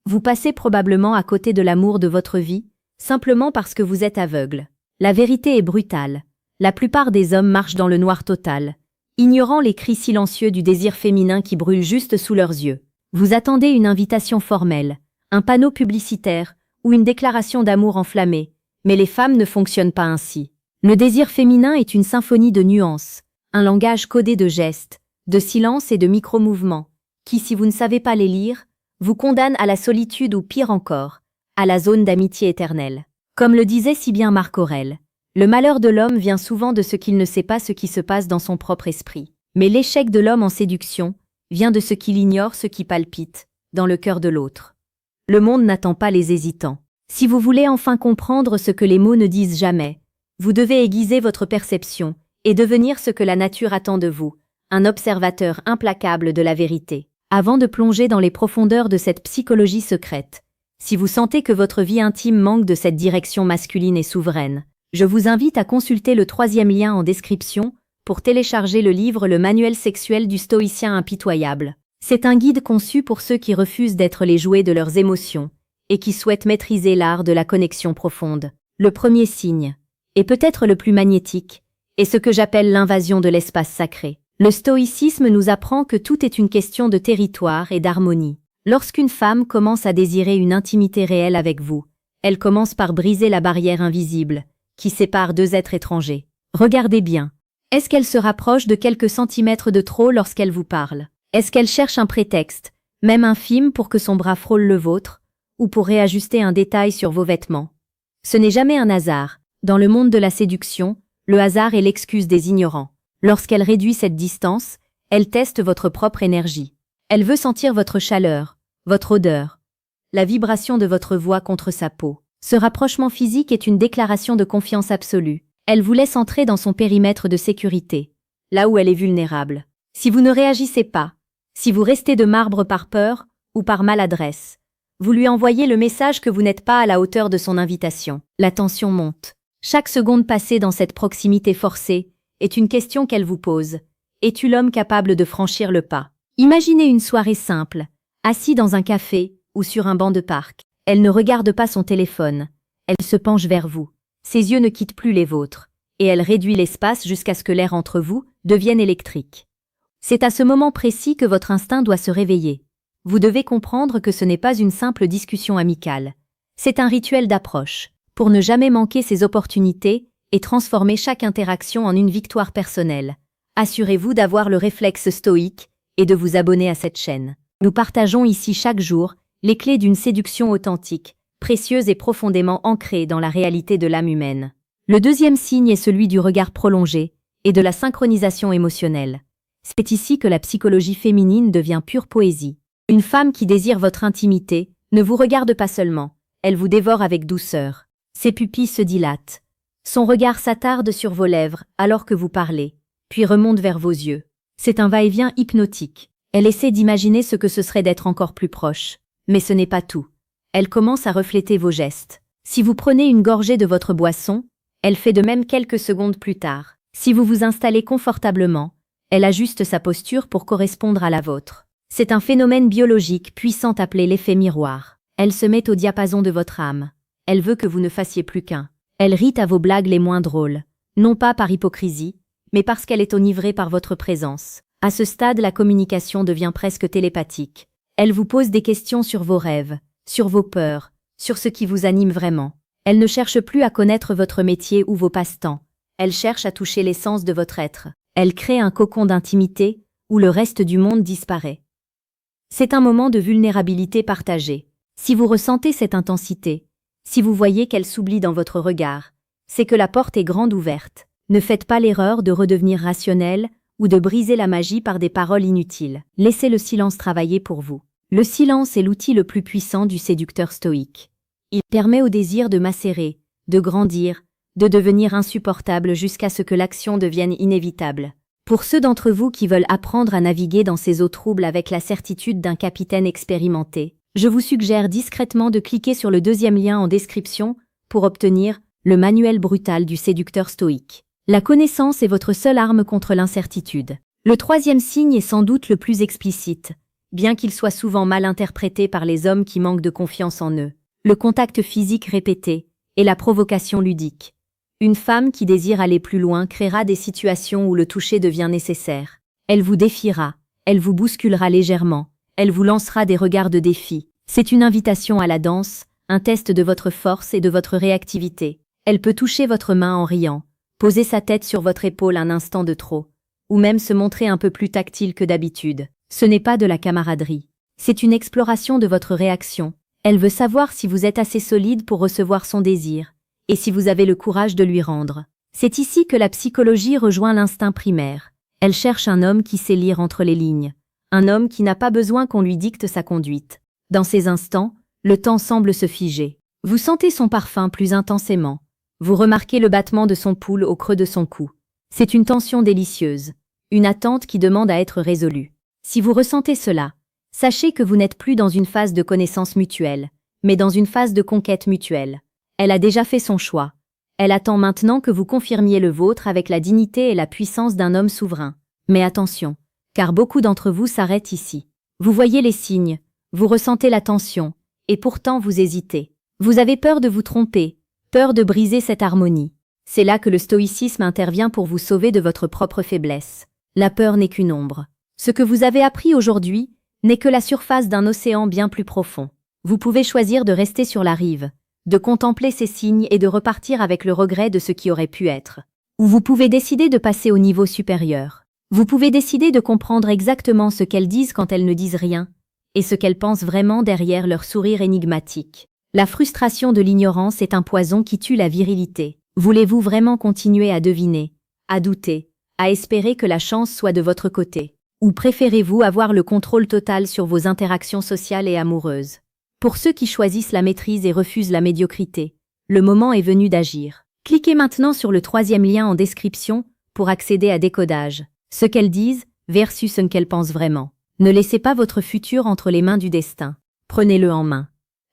Vous passez probablement à côté de l'amour de votre vie, simplement parce que vous êtes aveugle. La vérité est brutale. La plupart des hommes marchent dans le noir total, ignorant les cris silencieux du désir féminin qui brûle juste sous leurs yeux. Vous attendez une invitation formelle, un panneau publicitaire ou une déclaration d'amour enflammée, mais les femmes ne fonctionnent pas ainsi. Le désir féminin est une symphonie de nuances, un langage codé de gestes, de silences et de micro-mouvements, qui, si vous ne savez pas les lire, vous condamnent à la solitude ou pire encore, à la zone d'amitié éternelle. Comme le disait si bien Marc Aurèle, le malheur de l'homme vient souvent de ce qu'il ne sait pas ce qui se passe dans son propre esprit. Mais l'échec de l'homme en séduction vient de ce qu'il ignore ce qui palpite dans le cœur de l'autre. Le monde n'attend pas les hésitants. Si vous voulez enfin comprendre ce que les mots ne disent jamais, vous devez aiguiser votre perception et devenir ce que la nature attend de vous, un observateur implacable de la vérité. Avant de plonger dans les profondeurs de cette psychologie secrète, si vous sentez que votre vie intime manque de cette direction masculine et souveraine, je vous invite à consulter le 3e lien en description pour télécharger le livre Le manuel sexuel du stoïcien impitoyable. C'est un guide conçu pour ceux qui refusent d'être les jouets de leurs émotions et qui souhaitent maîtriser l'art de la connexion profonde. Le premier signe, et peut-être le plus magnétique, est ce que j'appelle l'invasion de l'espace sacré. Le stoïcisme nous apprend que tout est une question de territoire et d'harmonie. Lorsqu'une femme commence à désirer une intimité réelle avec vous, elle commence par briser la barrière invisible qui sépare deux êtres étrangers. Regardez bien. Est-ce qu'elle se rapproche de quelques centimètres de trop lorsqu'elle vous parle? Est-ce qu'elle cherche un prétexte, même infime, pour que son bras frôle le vôtre, ou pour réajuster un détail sur vos vêtements? Ce n'est jamais un hasard. Dans le monde de la séduction, le hasard est l'excuse des ignorants. Lorsqu'elle réduit cette distance, elle teste votre propre énergie. Elle veut sentir votre chaleur, votre odeur, la vibration de votre voix contre sa peau. Ce rapprochement physique est une déclaration de confiance absolue. Elle vous laisse entrer dans son périmètre de sécurité, là où elle est vulnérable. Si vous ne réagissez pas, si vous restez de marbre par peur ou par maladresse, vous lui envoyez le message que vous n'êtes pas à la hauteur de son invitation. La tension monte. Chaque seconde passée dans cette proximité forcée est une question qu'elle vous pose. Es-tu l'homme capable de franchir le pas? Imaginez une soirée simple, assis dans un café ou sur un banc de parc. Elle ne regarde pas son téléphone. Elle se penche vers vous. Ses yeux ne quittent plus les vôtres, et elle réduit l'espace jusqu'à ce que l'air entre vous devienne électrique. C'est à ce moment précis que votre instinct doit se réveiller. Vous devez comprendre que ce n'est pas une simple discussion amicale. C'est un rituel d'approche, pour ne jamais manquer ces opportunités et transformer chaque interaction en une victoire personnelle. Assurez-vous d'avoir le réflexe stoïque et de vous abonner à cette chaîne. Nous partageons ici chaque jour les clés d'une séduction authentique, précieuse et profondément ancrée dans la réalité de l'âme humaine. Le deuxième signe est celui du regard prolongé et de la synchronisation émotionnelle. C'est ici que la psychologie féminine devient pure poésie. Une femme qui désire votre intimité ne vous regarde pas seulement, elle vous dévore avec douceur. Ses pupilles se dilatent. Son regard s'attarde sur vos lèvres alors que vous parlez, puis remonte vers vos yeux. C'est un va-et-vient hypnotique. Elle essaie d'imaginer ce que ce serait d'être encore plus proche. Mais ce n'est pas tout. Elle commence à refléter vos gestes. Si vous prenez une gorgée de votre boisson, elle fait de même quelques secondes plus tard. Si vous vous installez confortablement, elle ajuste sa posture pour correspondre à la vôtre. C'est un phénomène biologique puissant appelé l'effet miroir. Elle se met au diapason de votre âme. Elle veut que vous ne fassiez plus qu'un. Elle rit à vos blagues les moins drôles, non pas par hypocrisie, mais parce qu'elle est enivrée par votre présence. À ce stade, la communication devient presque télépathique. Elle vous pose des questions sur vos rêves, sur vos peurs, sur ce qui vous anime vraiment. Elle ne cherche plus à connaître votre métier ou vos passe-temps. Elle cherche à toucher l'essence de votre être. Elle crée un cocon d'intimité où le reste du monde disparaît. C'est un moment de vulnérabilité partagée. Si vous ressentez cette intensité, si vous voyez qu'elle s'oublie dans votre regard, c'est que la porte est grande ouverte. Ne faites pas l'erreur de redevenir rationnel ou de briser la magie par des paroles inutiles. Laissez le silence travailler pour vous. Le silence est l'outil le plus puissant du séducteur stoïque. Il permet au désir de macérer, de grandir, de devenir insupportable jusqu'à ce que l'action devienne inévitable. Pour ceux d'entre vous qui veulent apprendre à naviguer dans ces eaux troubles avec la certitude d'un capitaine expérimenté, je vous suggère discrètement de cliquer sur le deuxième lien en description pour obtenir le manuel brutal du séducteur stoïque. La connaissance est votre seule arme contre l'incertitude. Le troisième signe est sans doute le plus explicite, bien qu'il soit souvent mal interprété par les hommes qui manquent de confiance en eux. Le contact physique répété et la provocation ludique. Une femme qui désire aller plus loin créera des situations où le toucher devient nécessaire. Elle vous défiera, elle vous bousculera légèrement, elle vous lancera des regards de défi. C'est une invitation à la danse, un test de votre force et de votre réactivité. Elle peut toucher votre main en riant, poser sa tête sur votre épaule un instant de trop, ou même se montrer un peu plus tactile que d'habitude. Ce n'est pas de la camaraderie. C'est une exploration de votre réaction. Elle veut savoir si vous êtes assez solide pour recevoir son désir, et si vous avez le courage de lui rendre. C'est ici que la psychologie rejoint l'instinct primaire. Elle cherche un homme qui sait lire entre les lignes, un homme qui n'a pas besoin qu'on lui dicte sa conduite. Dans ces instants, le temps semble se figer. Vous sentez son parfum plus intensément. Vous remarquez le battement de son pouls au creux de son cou. C'est une tension délicieuse, une attente qui demande à être résolue. Si vous ressentez cela, sachez que vous n'êtes plus dans une phase de connaissance mutuelle, mais dans une phase de conquête mutuelle. Elle a déjà fait son choix. Elle attend maintenant que vous confirmiez le vôtre avec la dignité et la puissance d'un homme souverain. Mais attention, car beaucoup d'entre vous s'arrêtent ici. Vous voyez les signes, vous ressentez la tension, et pourtant vous hésitez. Vous avez peur de vous tromper, peur de briser cette harmonie. C'est là que le stoïcisme intervient pour vous sauver de votre propre faiblesse. La peur n'est qu'une ombre. Ce que vous avez appris aujourd'hui n'est que la surface d'un océan bien plus profond. Vous pouvez choisir de rester sur la rive, de contempler ces signes et de repartir avec le regret de ce qui aurait pu être. Ou vous pouvez décider de passer au niveau supérieur. Vous pouvez décider de comprendre exactement ce qu'elles disent quand elles ne disent rien, et ce qu'elles pensent vraiment derrière leur sourire énigmatique. La frustration de l'ignorance est un poison qui tue la virilité. Voulez-vous vraiment continuer à deviner, à douter, à espérer que la chance soit de votre côté? Ou préférez-vous avoir le contrôle total sur vos interactions sociales et amoureuses? Pour ceux qui choisissent la maîtrise et refusent la médiocrité, le moment est venu d'agir. Cliquez maintenant sur le 3e lien en description pour accéder à Décodage. Ce qu'elles disent versus ce qu'elles pensent vraiment. Ne laissez pas votre futur entre les mains du destin. Prenez-le en main.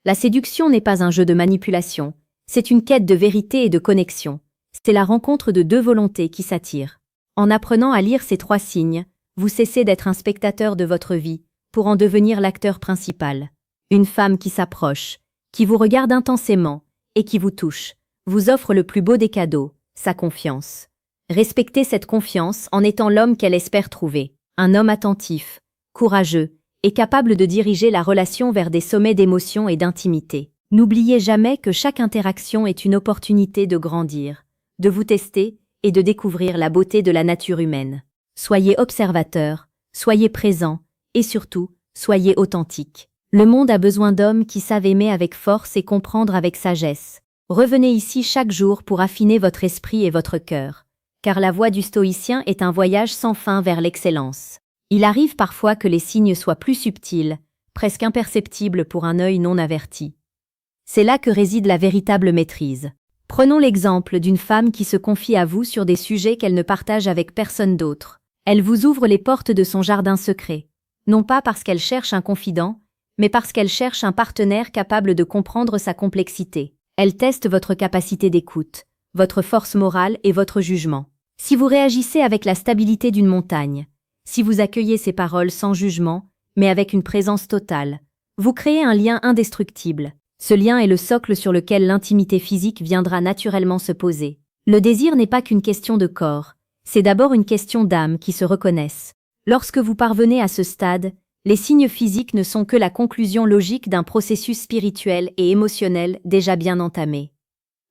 La séduction n'est pas un jeu de manipulation, c'est une quête de vérité et de connexion. C'est la rencontre de deux volontés qui s'attirent. En apprenant à lire ces 3 signes, vous cessez d'être un spectateur de votre vie, pour en devenir l'acteur principal. Une femme qui s'approche, qui vous regarde intensément, et qui vous touche, vous offre le plus beau des cadeaux, sa confiance. Respectez cette confiance en étant l'homme qu'elle espère trouver. Un homme attentif, courageux, et capable de diriger la relation vers des sommets d'émotion et d'intimité. N'oubliez jamais que chaque interaction est une opportunité de grandir, de vous tester et de découvrir la beauté de la nature humaine. Soyez observateur, soyez présent, et surtout, soyez authentique. Le monde a besoin d'hommes qui savent aimer avec force et comprendre avec sagesse. Revenez ici chaque jour pour affiner votre esprit et votre cœur, car la voie du stoïcien est un voyage sans fin vers l'excellence. Il arrive parfois que les signes soient plus subtils, presque imperceptibles pour un œil non averti. C'est là que réside la véritable maîtrise. Prenons l'exemple d'une femme qui se confie à vous sur des sujets qu'elle ne partage avec personne d'autre. Elle vous ouvre les portes de son jardin secret, non pas parce qu'elle cherche un confident, mais parce qu'elle cherche un partenaire capable de comprendre sa complexité. Elle teste votre capacité d'écoute, votre force morale et votre jugement. Si vous réagissez avec la stabilité d'une montagne, si vous accueillez ses paroles sans jugement, mais avec une présence totale, vous créez un lien indestructible. Ce lien est le socle sur lequel l'intimité physique viendra naturellement se poser. Le désir n'est pas qu'une question de corps, c'est d'abord une question d'âme qui se reconnaissent. Lorsque vous parvenez à ce stade, les signes physiques ne sont que la conclusion logique d'un processus spirituel et émotionnel déjà bien entamé.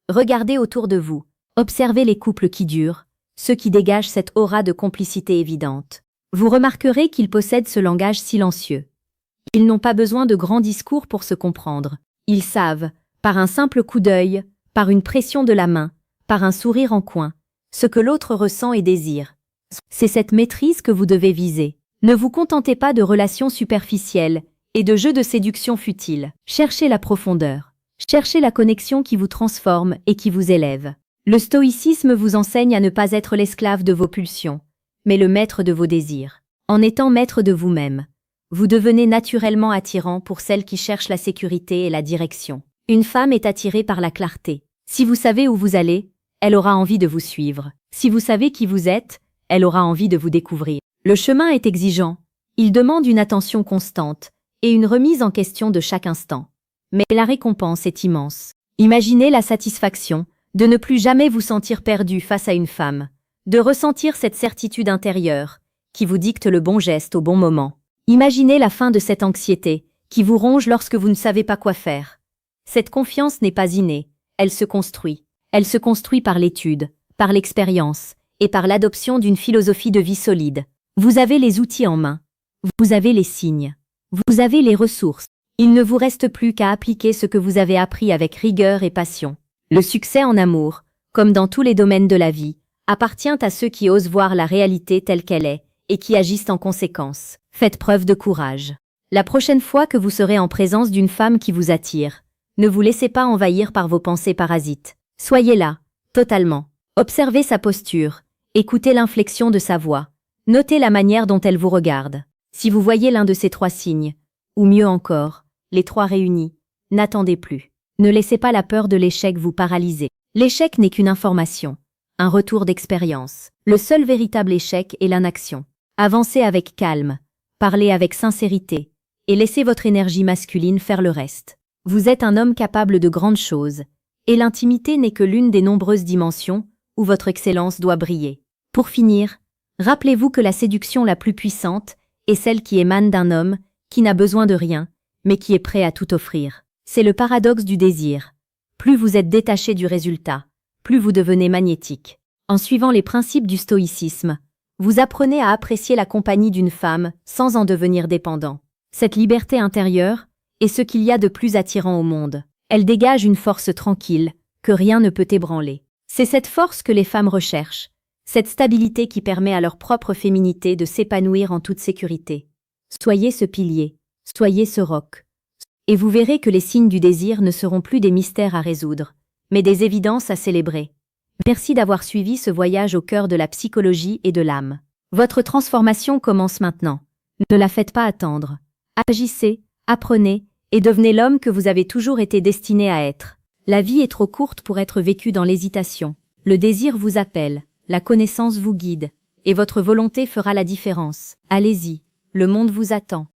Regardez autour de vous, observez les couples qui durent, ceux qui dégagent cette aura de complicité évidente. Vous remarquerez qu'ils possèdent ce langage silencieux. Ils n'ont pas besoin de grands discours pour se comprendre. Ils savent, par un simple coup d'œil, par une pression de la main, par un sourire en coin, ce que l'autre ressent et désire. C'est cette maîtrise que vous devez viser. Ne vous contentez pas de relations superficielles et de jeux de séduction futiles. Cherchez la profondeur. Cherchez la connexion qui vous transforme et qui vous élève. Le stoïcisme vous enseigne à ne pas être l'esclave de vos pulsions, mais le maître de vos désirs. En étant maître de vous-même, vous devenez naturellement attirant pour celles qui cherchent la sécurité et la direction. Une femme est attirée par la clarté. Si vous savez où vous allez, elle aura envie de vous suivre. Si vous savez qui vous êtes, elle aura envie de vous découvrir. Le chemin est exigeant, Il demande une attention constante et une remise en question de chaque instant. Mais la récompense est immense. Imaginez la satisfaction de ne plus jamais vous sentir perdu face à une femme, de ressentir cette certitude intérieure qui vous dicte le bon geste au bon moment. Imaginez la fin de cette anxiété qui vous ronge lorsque vous ne savez pas quoi faire. Cette confiance n'est pas innée, elle se construit. Elle se construit par l'étude, par l'expérience et par l'adoption d'une philosophie de vie solide. Vous avez les outils en main, vous avez les signes, vous avez les ressources. Il ne vous reste plus qu'à appliquer ce que vous avez appris avec rigueur et passion. Le succès en amour, comme dans tous les domaines de la vie, appartient à ceux qui osent voir la réalité telle qu'elle est et qui agissent en conséquence. Faites preuve de courage. La prochaine fois que vous serez en présence d'une femme qui vous attire, ne vous laissez pas envahir par vos pensées parasites. Soyez là, totalement. Observez sa posture, écoutez l'inflexion de sa voix, notez la manière dont elle vous regarde. Si vous voyez l'un de ces 3 signes, ou mieux encore, les 3 réunis, n'attendez plus. Ne laissez pas la peur de l'échec vous paralyser. L'échec n'est qu'une information, un retour d'expérience. Le seul véritable échec est l'inaction. Avancez avec calme, parlez avec sincérité, et laissez votre énergie masculine faire le reste. Vous êtes un homme capable de grandes choses, et l'intimité n'est que l'une des nombreuses dimensions où votre excellence doit briller. Pour finir, rappelez-vous que la séduction la plus puissante est celle qui émane d'un homme qui n'a besoin de rien, mais qui est prêt à tout offrir. C'est le paradoxe du désir. Plus vous êtes détaché du résultat, plus vous devenez magnétique. En suivant les principes du stoïcisme, vous apprenez à apprécier la compagnie d'une femme sans en devenir dépendant. Cette liberté intérieure est ce qu'il y a de plus attirant au monde. Elle dégage une force tranquille, que rien ne peut ébranler. C'est cette force que les femmes recherchent, cette stabilité qui permet à leur propre féminité de s'épanouir en toute sécurité. Soyez ce pilier, soyez ce roc. Et vous verrez que les signes du désir ne seront plus des mystères à résoudre, mais des évidences à célébrer. Merci d'avoir suivi ce voyage au cœur de la psychologie et de l'âme. Votre transformation commence maintenant. Ne la faites pas attendre. Agissez, apprenez, et devenez l'homme que vous avez toujours été destiné à être. La vie est trop courte pour être vécue dans l'hésitation. Le désir vous appelle, la connaissance vous guide, et votre volonté fera la différence. Allez-y, le monde vous attend.